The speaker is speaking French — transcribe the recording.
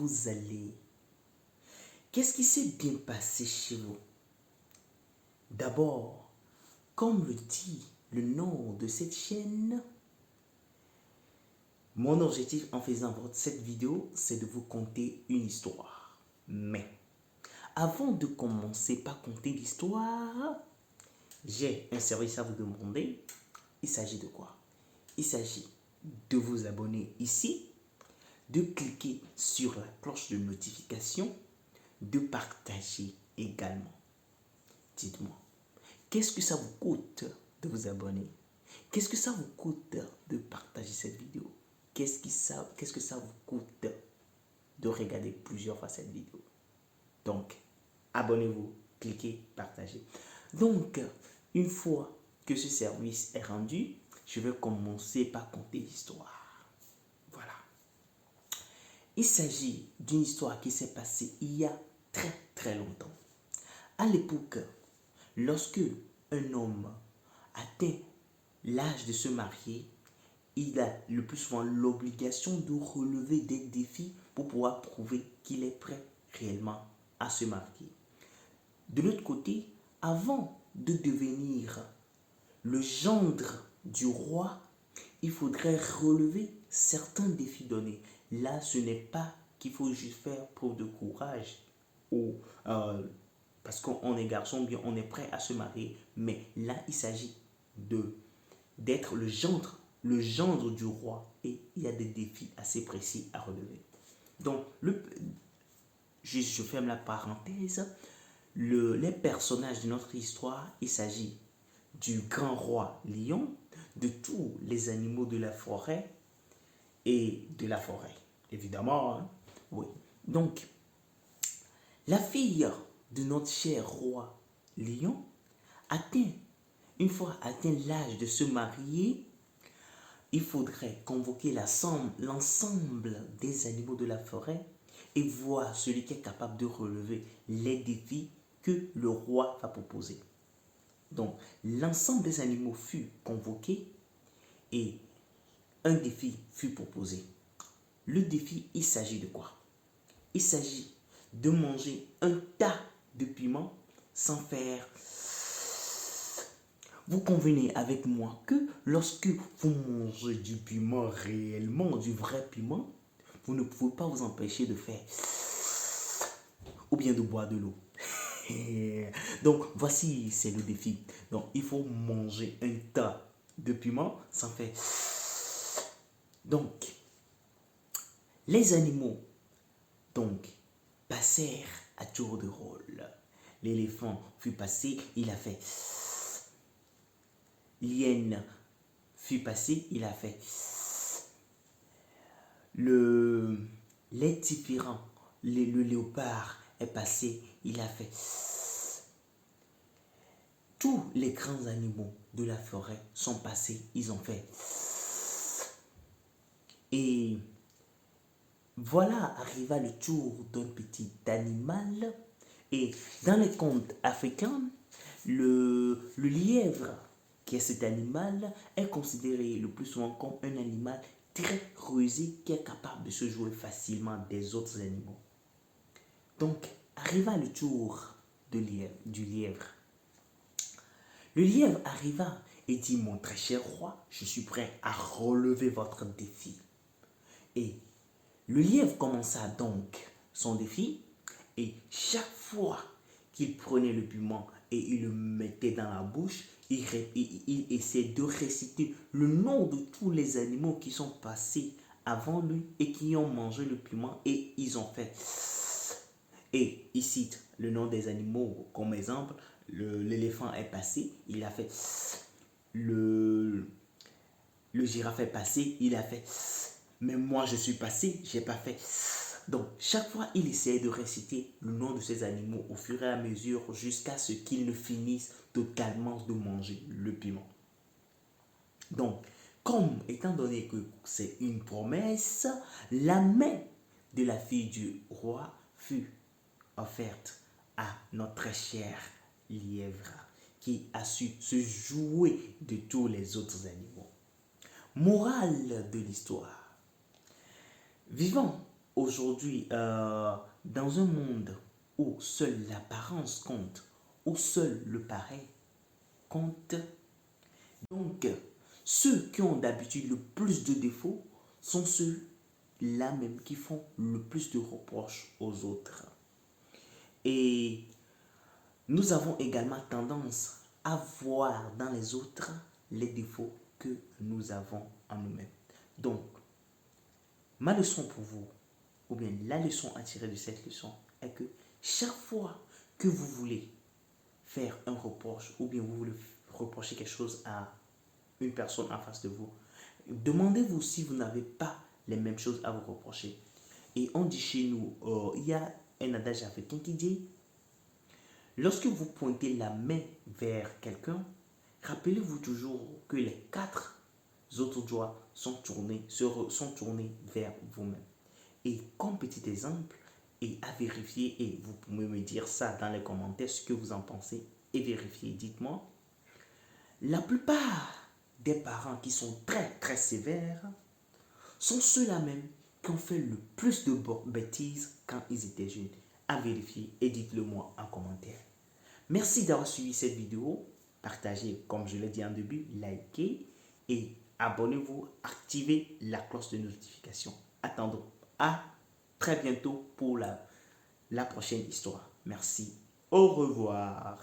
vous allez? Qu'est-ce qui s'est bien passé chez vous? D'abord, comme le dit le nom de cette chaîne, mon objectif en faisant cette vidéo, c'est de vous conter une histoire. Mais, avant de commencer par conter l'histoire, j'ai un service à vous demander. Il s'agit de quoi? Il s'agit de vous abonner ici, de cliquer sur la cloche de notification, de partager également. Dites-moi, qu'est-ce que ça vous coûte de vous abonner? Qu'est-ce que ça vous coûte de partager cette vidéo? Qu'est-ce que ça vous coûte de regarder plusieurs fois cette vidéo? Donc, abonnez-vous, cliquez, partagez. Donc, une fois que ce service est rendu, je vais commencer par conter l'histoire. Voilà. Il s'agit d'une histoire qui s'est passée il y a très très longtemps. À l'époque, lorsque un homme atteint l'âge de se marier, il a le plus souvent l'obligation de relever des défis pour pouvoir prouver qu'il est prêt réellement à se marier. De l'autre côté, avant de devenir le gendre du roi, il faudrait relever certains défis donnés. Là, ce n'est pas qu'il faut juste faire preuve de courage ou parce qu'on est garçon, bien on est prêt à se marier, mais là, il s'agit d'être le gendre du roi, et il y a des défis assez précis à relever. Donc, je ferme la parenthèse. Les personnages de notre histoire, il s'agit du grand roi lion, de tous les animaux de la forêt et de la forêt, évidemment. Hein? Oui. Donc, la fille de notre cher roi lion une fois atteint l'âge de se marier, il faudrait convoquer l'ensemble des animaux de la forêt et voir celui qui est capable de relever les défis que le roi va proposer. Donc, l'ensemble des animaux fut convoqué et un défi fut proposé. Le défi, il s'agit de quoi? Il s'agit de manger un tas de piments sans faire... Vous convenez avec moi que lorsque vous mangez du piment réellement, du vrai piment, vous ne pouvez pas vous empêcher de faire ou bien de boire de l'eau. Donc, voici, c'est le défi. Donc, il faut manger un tas de piment sans faire... Donc, les animaux, donc, passèrent à tour de rôle. L'éléphant fut passé, il a fait... L'hyène fut passé, il a fait... Les différents, le léopard est passé, il a fait... Tous les grands animaux de la forêt sont passés, ils ont fait... Et voilà, arriva le tour d'un petit animal. Et dans les contes africains, le lièvre, qui est cet animal, est considéré le plus souvent comme un animal très rusé qui est capable de se jouer facilement des autres animaux. Donc, arriva le tour du lièvre. Le lièvre arriva et dit: mon très cher roi, je suis prêt à relever votre défi. Et le lièvre commença donc son défi, et chaque fois qu'il prenait le piment et il le mettait dans la bouche, il essayait de réciter le nom de tous les animaux qui sont passés avant lui et qui ont mangé le piment, et ils ont fait... Et il cite le nom des animaux comme exemple. L'éléphant est passé, il a fait... Le girafe est passé, il a fait... Mais moi je suis passé, j'ai pas fait... Donc, chaque fois, il essayait de réciter le nom de ces animaux au fur et à mesure jusqu'à ce qu'ils ne finissent totalement de manger le piment. Donc, étant donné que c'est une promesse, la main de la fille du roi fut offerte à notre très cher lièvre qui a su se jouer de tous les autres animaux. Morale de l'histoire. Vivant aujourd'hui, dans un monde où seule l'apparence compte, où seul le pareil compte, donc ceux qui ont d'habitude le plus de défauts sont ceux-là même qui font le plus de reproches aux autres. Et nous avons également tendance à voir dans les autres les défauts que nous avons en nous-mêmes. Donc, ma leçon pour vous, ou bien la leçon à tirer de cette leçon, est que chaque fois que vous voulez faire un reproche, ou bien vous voulez reprocher quelque chose à une personne en face de vous, demandez-vous si vous n'avez pas les mêmes choses à vous reprocher. Et on dit chez nous, il y a un adage africain qui dit, lorsque vous pointez la main vers quelqu'un, rappelez-vous toujours que les 4 autres doigts sont tournés vers vous-même. Et comme petit exemple, et à vérifier, et vous pouvez me dire ça dans les commentaires, ce que vous en pensez, et vérifiez, dites-moi, la plupart des parents qui sont très sévères sont ceux-là même qui ont fait le plus de bêtises quand ils étaient jeunes. À vérifier et dites-le moi en commentaire. Merci d'avoir suivi cette vidéo. Partagez, comme je l'ai dit en début, likez et abonnez-vous, activez la cloche de notification. Attendons. À très bientôt pour la prochaine histoire. Merci. Au revoir.